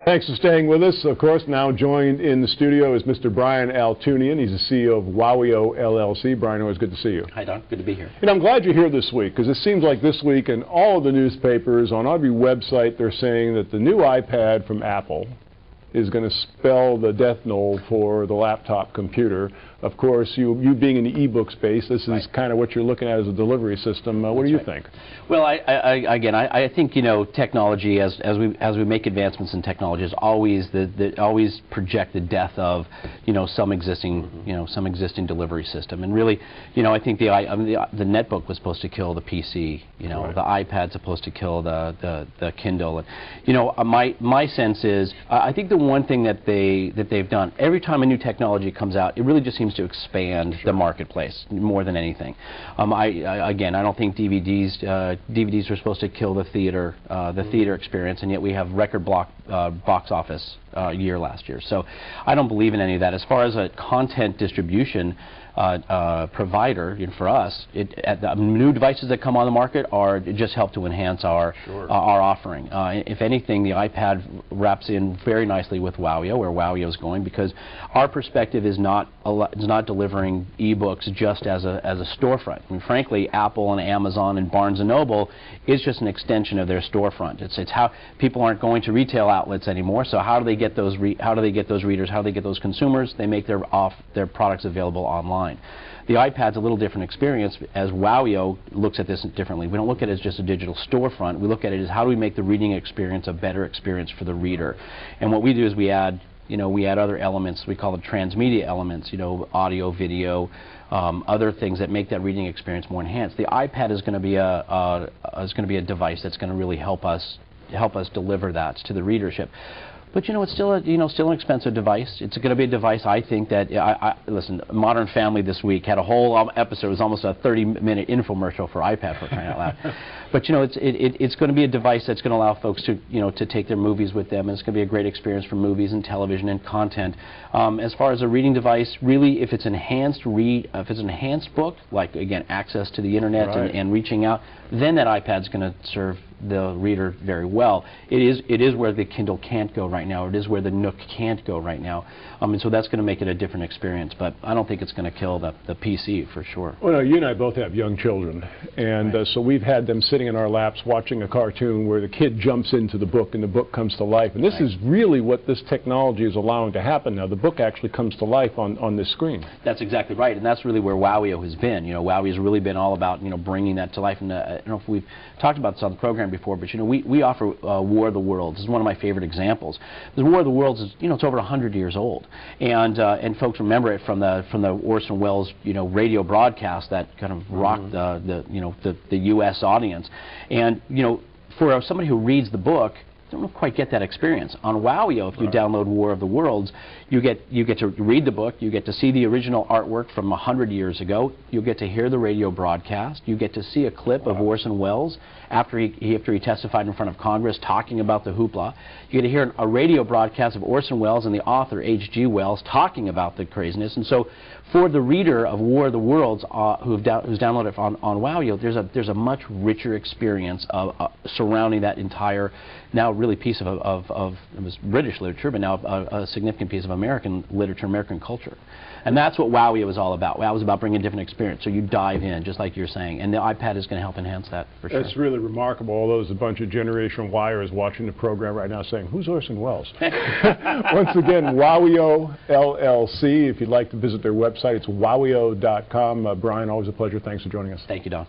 Thanks for staying with us. Of course, now joined in the studio is Mr. Brian Altounian. He's the CEO of WOWIO LLC. Brian, always good to see you. Hi, Don. Good to be here. And I'm glad you're here this week, because it seems like this week in all of the newspapers, on every website, they're saying that the new iPad from Apple is going to spell the death knell for the laptop computer. Of course, you being in the e-book space, this is kind of what you're looking at as a delivery system. What do you think? Well, I think, you know, technology, as we make advancements in technology, is always always project the death of, you know, some existing delivery system. And really, you know, I think the netbook was supposed to kill the PC. You know, the iPad's supposed to kill the Kindle. And, you know, my sense is, I think the one thing that they've done, every time a new technology comes out, it really just seems to expand the marketplace more than anything. I don't think DVDs were supposed to kill the theater experience, and yet we have record box office year last year. So I don't believe in any of that. As far as a content distribution provider, for us, the new devices that come on the market just help to enhance our offering. If anything, the iPad wraps in very nicely with WOWIO, where WOWIO is going, because our perspective is not delivering ebooks just as a storefront. I mean, frankly, Apple and Amazon and Barnes & Noble is just an extension of their storefront. It's how people aren't going to retail outlets anymore. So how do they get those readers? How do they get those consumers? They make their products available online. The iPad's a little different experience, as WOWIO looks at this differently. We don't look at it as just a digital storefront. We look at it as how do we make the reading experience a better experience for the reader. And what we do is we add other elements. We call them transmedia elements, audio, video, other things that make that reading experience more enhanced. The iPad is going to be a device that's going to really help us deliver that to the readership. But it's still an expensive device. It's going to be a device, I think, that listen, Modern Family this week had a whole episode. It was almost a 30-minute infomercial for iPad, for crying out loud. But it's going to be a device that's going to allow folks to take their movies with them, and it's going to be a great experience for movies and television and content. As far as a reading device, really, if it's enhanced book, like again access to the internet and reaching out, then that iPad's going to serve the reader very well. It is where the Kindle can't go right now. It is where the Nook can't go right now. And so that's going to make it a different experience. But I don't think it's going to kill the PC for sure. Well, no, you and I both have young children, and so we've had them sitting in our laps watching a cartoon where the kid jumps into the book and the book comes to life. And this is really what this technology is allowing to happen now. The book actually comes to life on this screen. That's exactly right, and that's really where WOWIO has been. WOWIO has really been all about bringing that to life. And I don't know if we've talked about this on the program before, but we offer War of the Worlds. This is one of my favorite examples. The War of the Worlds is it's over 100 years old, and folks remember it from the Orson Welles radio broadcast that kind of rocked the U.S. audience. And for somebody who reads the book, don't quite get that experience. On WOWIO, if you download War of the Worlds, you get to read the book, you get to see the original artwork from 100 years ago, you get to hear the radio broadcast, you get to see a clip of Orson Welles after he testified in front of Congress talking about the hoopla. You get to hear a radio broadcast of Orson Welles and the author H.G. Wells talking about the craziness. And so for the reader of War of the Worlds who's downloaded it on WOWIO, there's a much richer experience surrounding that entire, now really piece of it was British literature, but now a significant piece of American literature, American culture. And that's what WOWIO is all about. WOWIO is about bringing a different experience. So you dive in, just like you're saying. And the iPad is going to help enhance that, for sure. That's really remarkable. Although there's a bunch of Generation Yers watching the program right now saying, who's Orson Welles? Once again, WOWIO LLC. If you'd like to visit their website, it's wowio.com. Brian, always a pleasure. Thanks for joining us. Thank you, Don.